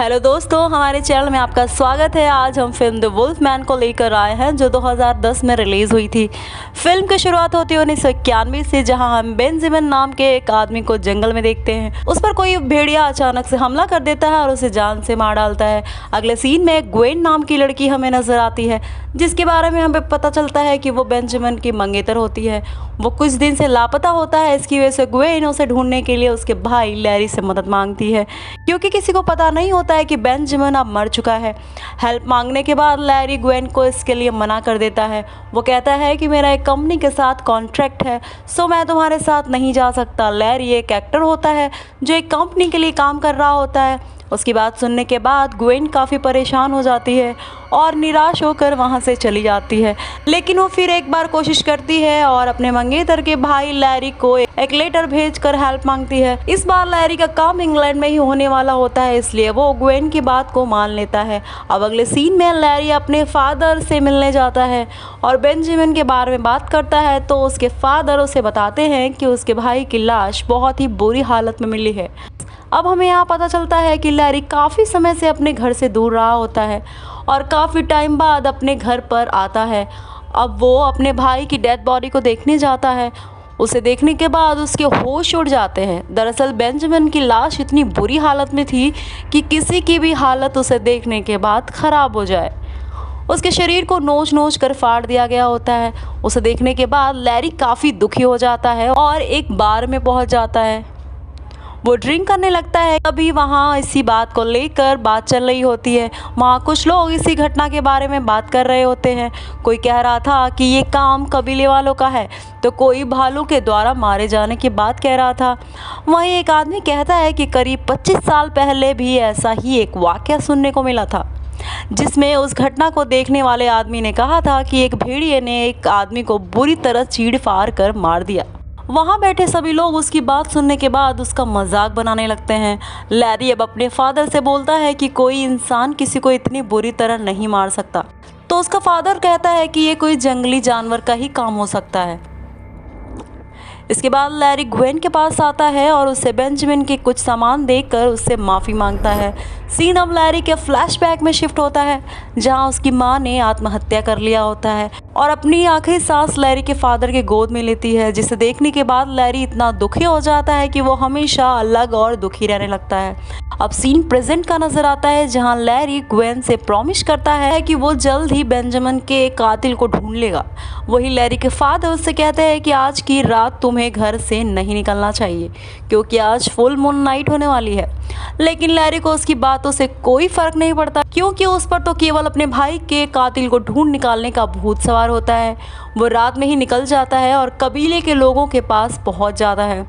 Hello दोस्तों, हमारे channel में आपका स्वागत है। आज हम फिल्म द वुल्फ मैन को लेकर आए हैं जो 2010 में रिलीज़ हुई थी। फिल्म की शुरुआत होती है 1991 से, जहां हम बेंजामिन नाम के एक आदमी को जंगल में देखते हैं। उस पर कोई भेड़िया अचानक से हमला कर देता है और उसे जान से मार डालता है। अगले सीन में ग्वेन नाम की लड़की हमें नजर आती है, जिसके बारे में हमें पता चलता है कि वो बेंजामिन की मंगेतर होती है। वो कुछ दिन से लापता होता है। इसकी वजह से ग्वेन उसे ढूंढने के लिए उसके भाई लैरी से मदद मांगती है, क्योंकि किसी को पता नहीं होता है कि बेंजामिन अब मर चुका है। हेल्प मांगने के बाद लैरी ग्वेन को इसके लिए मना कर देता है। वो कहता है कि मेरा एक कंपनी के साथ कॉन्ट्रैक्ट है, सो मैं तुम्हारे साथ नहीं जा सकता। लैरी एक एक्टर होता है जो एक कंपनी के लिए काम कर रहा होता है। उसकी बात सुनने के बाद ग्वेन काफ़ी परेशान हो जाती है और निराश होकर वहाँ से चली जाती है। लेकिन वो फिर एक बार कोशिश करती है और अपने मंगेतर के भाई लैरी को एक लेटर भेजकर हेल्प मांगती है। इस बार लैरी का काम इंग्लैंड में ही होने वाला होता है, इसलिए वो ग्वेन की बात को मान लेता है। अब अगले सीन में लैरी अपने फादर से मिलने जाता है और बेंजामिन के बारे में बात करता है, तो उसके फादर उसे बताते हैं कि उसके भाई की लाश बहुत ही बुरी हालत में मिली है। अब हमें यहाँ पता चलता है कि लैरी काफ़ी समय से अपने घर से दूर रहा होता है और काफ़ी टाइम बाद अपने घर पर आता है। अब वो अपने भाई की डेड बॉडी को देखने जाता है। उसे देखने के बाद उसके होश उड़ जाते हैं। दरअसल बेंजामिन की लाश इतनी बुरी हालत में थी कि किसी की भी हालत उसे देखने के बाद ख़राब हो जाए। उसके शरीर को नोच नोच कर फाड़ दिया गया होता है। उसे देखने के बाद लैरी काफ़ी दुखी हो जाता है और एक बार में पहुँच जाता है। वो ड्रिंक करने लगता है। अभी वहाँ इसी बात को लेकर बात चल रही होती है। वहाँ कुछ लोग इसी घटना के बारे में बात कर रहे होते हैं। कोई कह रहा था कि ये काम कबीले वालों का है, तो कोई भालू के द्वारा मारे जाने की बात कह रहा था। वहीं एक आदमी कहता है कि करीब 25 साल पहले भी ऐसा ही एक वाक़या सुनने को मिला था, जिसमें उस घटना को देखने वाले आदमी ने कहा था कि एक भेड़िए ने एक आदमी को बुरी तरह चीड़ फाड़ कर मार दिया। वहाँ बैठे सभी लोग उसकी बात सुनने के बाद उसका मजाक बनाने लगते हैं। लैरी अब अपने फादर से बोलता है कि कोई इंसान किसी को इतनी बुरी तरह नहीं मार सकता, तो उसका फादर कहता है कि ये कोई जंगली जानवर का ही काम हो सकता है। इसके बाद लैरी ग्वेन के पास आता है और उससे बेंजामिन के कुछ सामान देकर उससे माफ़ी मांगता है। सीन अब लैरी के फ्लैशबैक में शिफ्ट होता है, जहां उसकी मां ने आत्महत्या कर लिया होता है और अपनी आखिरी सांस लैरी के फादर के गोद में लेती है, जिसे देखने के बाद लैरी इतना दुखी हो जाता है कि वो हमेशा अलग और दुखी रहने लगता है। अब सीन प्रेजेंट का नजर आता है, जहां लैरी ग्वेन से प्रॉमिस करता है कि वो जल्द ही बेंजामिन के कातिल को ढूंढ लेगा। वही लैरी के फादर उससे कहते हैं कि आज की रात तुम्हें घर से नहीं निकलना चाहिए, क्योंकि आज फुल मून नाइट होने वाली है। लेकिन लैरी को उसकी बातों से कोई फर्क नहीं पड़ता, क्योंकि उस पर तो केवल अपने भाई के कातिल को ढूंढ निकालने का भूत सवार होता है। वो रात में ही निकल जाता है और कबीले के लोगों के पास पहुंच जाता है।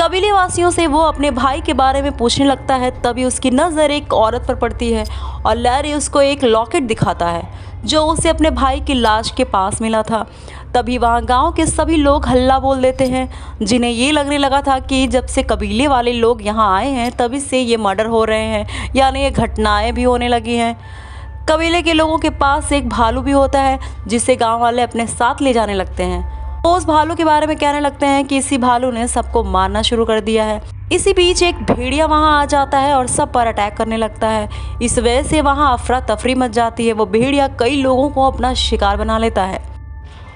कबीले वासियों से वो अपने भाई के बारे में पूछने लगता है। तभी उसकी नज़र एक औरत पर पड़ती है और लैरी उसको एक लॉकेट दिखाता है जो उसे अपने भाई की लाश के पास मिला था। तभी वहाँ गांव के सभी लोग हल्ला बोल देते हैं, जिन्हें ये लगने लगा था कि जब से कबीले वाले लोग यहाँ आए हैं तभी से ये मर्डर हो रहे हैं, यानी ये घटनाएं भी होने लगी हैं। कबीले के लोगों के पास एक भालू भी होता है, जिसे गाँव वाले अपने साथ ले जाने लगते हैं। वो उस भालू के बारे में कहने लगते हैं कि इसी भालू ने सबको मारना शुरू कर दिया है। इसी बीच एक भेड़िया वहां आ जाता है और सब पर अटैक करने लगता है। इस वजह से वहां अफरा तफरी मच जाती है। वो भेड़िया कई लोगों को अपना शिकार बना लेता है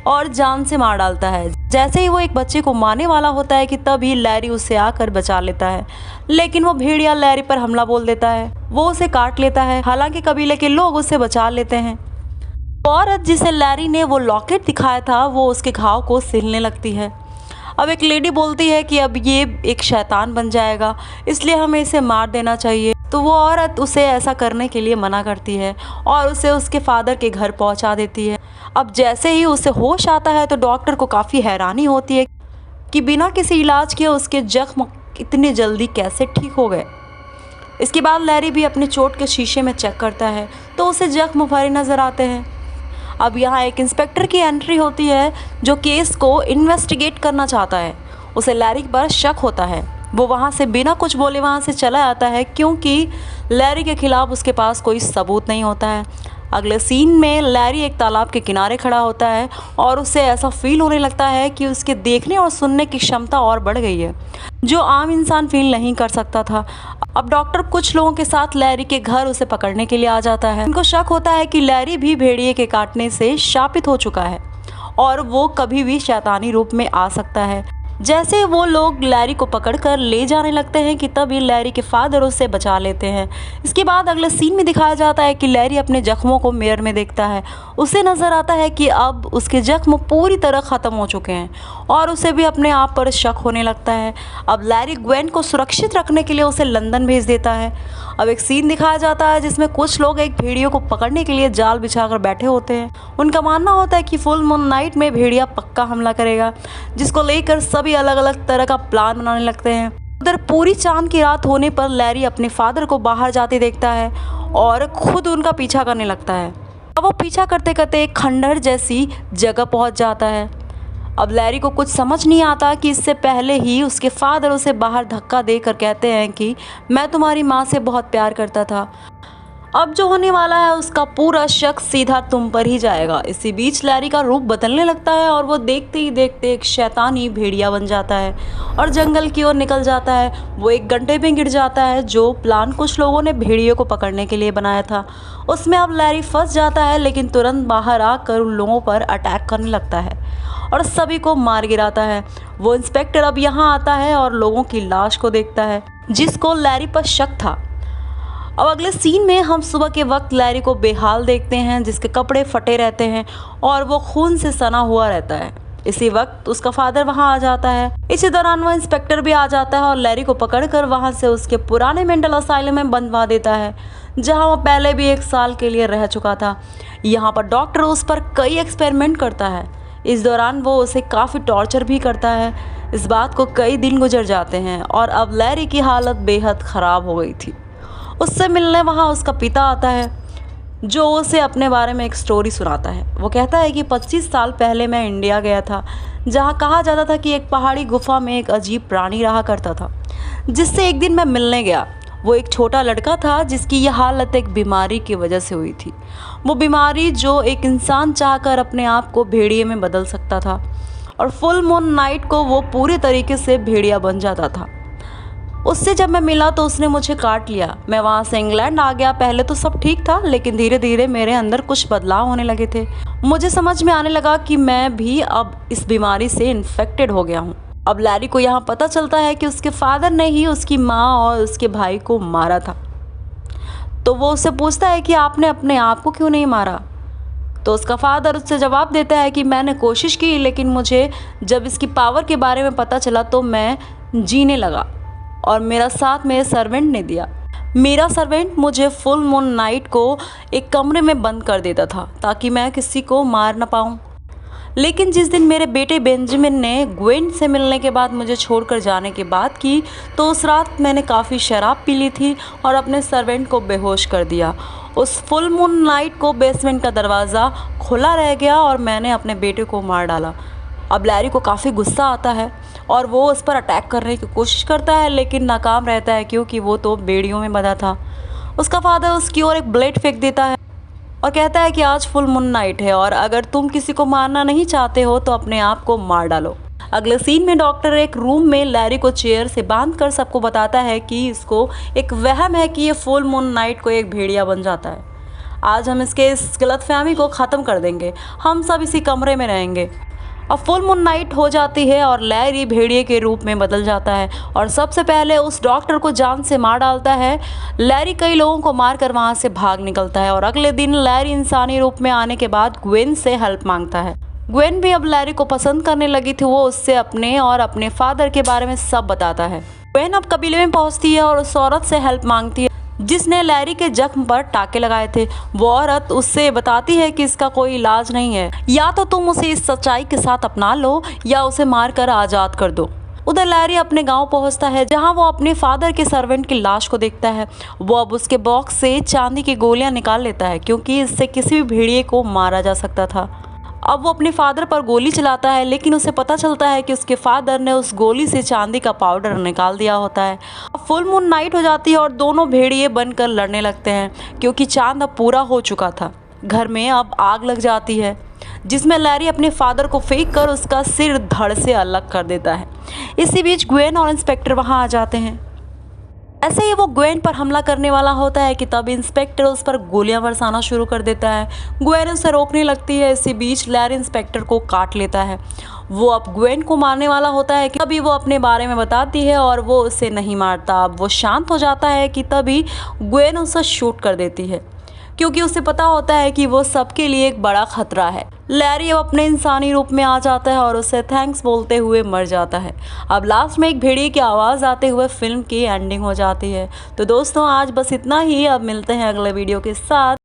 और जान से मार डालता है। जैसे ही वो एक बच्चे को मारने वाला होता है कि तभी लैरी उसे आकर बचा लेता है, लेकिन वो भेड़िया लैरी पर हमला बोल देता है। वो उसे काट लेता है। हालांकि कबीले के लोग उसे बचा लेते हैं। औरत जिसे लैरी ने वो लॉकेट दिखाया था, वो उसके घाव को सिलने लगती है। अब एक लेडी बोलती है कि अब ये एक शैतान बन जाएगा, इसलिए हमें इसे मार देना चाहिए। तो वो औरत उसे ऐसा करने के लिए मना करती है और उसे उसके फादर के घर पहुंचा देती है। अब जैसे ही उसे होश आता है तो डॉक्टर को काफ़ी हैरानी होती है कि बिना किसी इलाज के उसके जख्म इतने जल्दी कैसे ठीक हो गए। इसके बाद लैरी भी अपने चोट के शीशे में चेक करता है तो उसे जख्म भरे नज़र आते हैं। अब यहाँ एक इंस्पेक्टर की एंट्री होती है जो केस को इन्वेस्टिगेट करना चाहता है। उसे लैरी पर शक होता है। वो वहाँ से बिना कुछ बोले वहाँ से चला आता है, क्योंकि लैरी के खिलाफ उसके पास कोई सबूत नहीं होता है। अगले सीन में लैरी एक तालाब के किनारे खड़ा होता है और उसे ऐसा फील होने लगता है कि उसके देखने और सुनने की क्षमता और बढ़ गई है, जो आम इंसान फील नहीं कर सकता था। अब डॉक्टर कुछ लोगों के साथ लैरी के घर उसे पकड़ने के लिए आ जाता है। उनको शक होता है कि लैरी भी भेड़िए के काटने से शापित हो चुका है और वो कभी भी शैतानी रूप में आ सकता है। जैसे वो लोग लैरी को पकड़कर ले जाने लगते हैं कि तभी लैरी के फादर उसे बचा लेते हैं। इसके बाद अगले सीन में दिखाया जाता है कि लैरी अपने जख्मों को मिरर में देखता है। उसे नज़र आता है कि अब उसके जख्म पूरी तरह ख़त्म हो चुके हैं और उसे भी अपने आप पर शक होने लगता है। अब लैरी ग्वेन को सुरक्षित रखने के लिए उसे लंदन भेज देता है। अब एक सीन दिखाया जाता है जिसमें कुछ लोग एक भेड़ियों को पकड़ने के लिए जाल बिछाकर बैठे होते हैं। उनका मानना होता है कि फुल मून नाइट में भेड़िया पक्का हमला करेगा, जिसको लेकर सभी अलग अलग तरह का प्लान बनाने लगते हैं। उधर पूरी चांद की रात होने पर लैरी अपने फादर को बाहर जाते देखता है और खुद उनका पीछा करने लगता है। अब वो पीछा करते करते एक खंडहर जैसी जगह पहुंच जाता है। अब लैरी को कुछ समझ नहीं आता कि इससे पहले ही उसके फादर उसे बाहर धक्का देकर कहते हैं कि मैं तुम्हारी माँ से बहुत प्यार करता था। अब जो होने वाला है उसका पूरा शक सीधा तुम पर ही जाएगा। इसी बीच लैरी का रूप बदलने लगता है और वो देखते ही देखते एक शैतानी भेड़िया बन जाता है और जंगल की ओर निकल जाता है। वो एक गड्ढे में गिर जाता है। जो प्लान कुछ लोगों ने भेड़ियों को पकड़ने के लिए बनाया था, उसमें अब लैरी फंस जाता है, लेकिन तुरंत बाहर आकर उन लोगों पर अटैक करने लगता है और सभी को मार गिराता है। वो इंस्पेक्टर अब यहाँ आता है और लोगों की लाश को देखता है, जिसको लैरी पर शक था। अब अगले सीन में हम सुबह के वक्त लैरी को बेहाल देखते हैं, जिसके कपड़े फटे रहते हैं और वो खून से सना हुआ रहता है। इसी वक्त उसका फादर वहां आ जाता है। इसी दौरान वो इंस्पेक्टर भी आ जाता है और लैरी को पकड़कर वहां से उसके पुराने मेंटल असाइलम में बंधवा देता है, जहां वो पहले भी 1 साल के लिए रह चुका था। यहाँ पर डॉक्टर उस पर कई एक्सपेरिमेंट करता है। इस दौरान वो उसे काफ़ी टॉर्चर भी करता है। इस बात को कई दिन गुजर जाते हैं और अब लैरी की हालत बेहद ख़राब हो गई थी। उससे मिलने वहाँ उसका पिता आता है, जो उसे अपने बारे में एक स्टोरी सुनाता है। वो कहता है कि 25 साल पहले मैं इंडिया गया था, जहाँ कहा जाता था कि एक पहाड़ी गुफा में एक अजीब प्राणी रहा करता था, जिससे एक दिन मैं मिलने गया। वो एक छोटा लड़का था जिसकी यह हालत एक बीमारी की वजह से हुई थी। वो बीमारी जो एक इंसान चाहकर अपने आप को भेड़िए में बदल सकता था और फुल मून नाइट को वो पूरे तरीके से भेड़िया बन जाता था। उससे जब मैं मिला तो उसने मुझे काट लिया। मैं वहाँ से इंग्लैंड आ गया। पहले तो सब ठीक था, लेकिन धीरे धीरे मेरे अंदर कुछ बदलाव होने लगे थे। मुझे समझ में आने लगा कि मैं भी अब इस बीमारी से इन्फेक्टेड हो गया हूँ। अब लैरी को यहाँ पता चलता है कि उसके फादर ने ही उसकी माँ और उसके भाई को मारा था। तो वो उससे पूछता है कि आपने अपने आप को क्यों नहीं मारा। तो उसका फादर उससे जवाब देता है कि मैंने कोशिश की, लेकिन मुझे जब इसकी पावर के बारे में पता चला तो मैं जीने लगा और मेरा साथ मेरे सर्वेंट ने दिया। मेरा सर्वेंट मुझे फुल मून नाइट को एक कमरे में बंद कर देता था ताकि मैं किसी को मार ना पाऊँ। लेकिन जिस दिन मेरे बेटे बेंजामिन ने ग्वेन से मिलने के बाद मुझे छोड़कर जाने की बात की, तो उस रात मैंने काफ़ी शराब पी ली थी और अपने सर्वेंट को बेहोश कर दिया। उस फुल मून नाइट को बेसमेंट का दरवाज़ा खुला रह गया और मैंने अपने बेटे को मार डाला। अब लैरी को काफ़ी गुस्सा आता है और वो उस पर अटैक करने की कोशिश करता है, लेकिन नाकाम रहता है क्योंकि वो तो बेड़ियों में बंधा था। उसका फादर उसकी ओर एक ब्लेड फेंक देता है और कहता है कि आज फुल मून नाइट है और अगर तुम किसी को मारना नहीं चाहते हो तो अपने आप को मार डालो। अगले सीन में डॉक्टर एक रूम में लैरी को चेयर से बांधकर सबको बताता है कि इसको एक वहम है कि ये फुल मून नाइट को एक भेड़िया बन जाता है। आज हम इसके इस गलतफहमी को ख़त्म कर देंगे। हम सब इसी कमरे में रहेंगे। अब फुल मून नाइट हो जाती है और लैरी भेड़िए के रूप में बदल जाता है और सबसे पहले उस डॉक्टर को जान से मार डालता है। लैरी कई लोगों को मारकर वहाँ से भाग निकलता है और अगले दिन लैरी इंसानी रूप में आने के बाद ग्वेन से हेल्प मांगता है। ग्वेन भी अब लैरी को पसंद करने लगी थी। वो उससे अपने और अपने फादर के बारे में सब बताता है। ग्वेन अब कबीले में पहुँचती है और उस औरत से हेल्प मांगती है जिसने लैरी के जख्म पर टाके लगाए थे। वो औरत उससे बताती है कि इसका कोई इलाज नहीं है, या तो तुम उसे इस सच्चाई के साथ अपना लो या उसे मारकर आज़ाद कर दो। उधर लैरी अपने गांव पहुंचता है, जहां वो अपने फादर के सर्वेंट की लाश को देखता है। वो अब उसके बॉक्स से चांदी की गोलियां निकाल लेता है क्योंकि इससे किसी भी भेड़िए को मारा जा सकता था। अब वो अपने फादर पर गोली चलाता है, लेकिन उसे पता चलता है कि उसके फादर ने उस गोली से चांदी का पाउडर निकाल दिया होता है। अब फुल मून नाइट हो जाती है और दोनों भेड़िए बनकर लड़ने लगते हैं क्योंकि चांद अब पूरा हो चुका था। घर में अब आग लग जाती है, जिसमें लैरी अपने फादर को फेंक कर उसका सिर धड़ से अलग कर देता है। इसी बीच ग्वेन और इंस्पेक्टर वहां आ जाते हैं। ऐसे ही वो ग्वेन पर हमला करने वाला होता है कि तब इंस्पेक्टर उस पर गोलियां बरसाना शुरू कर देता है। ग्वेन उसे रोकने लगती है। इसी बीच लैरी इंस्पेक्टर को काट लेता है। वो अब ग्वेन को मारने वाला होता है कि तभी वो अपने बारे में बताती है और वो उसे नहीं मारता। अब वो शांत हो जाता है कि तभी ग्वेन उसे शूट कर देती है, क्योंकि उसे पता होता है कि वो सबके लिए एक बड़ा खतरा है। लैरी अब अपने इंसानी रूप में आ जाता है और उसे थैंक्स बोलते हुए मर जाता है। अब लास्ट में एक भेड़िए की आवाज़ आते हुए फिल्म की एंडिंग हो जाती है। तो दोस्तों आज बस इतना ही। अब मिलते हैं अगले वीडियो के साथ।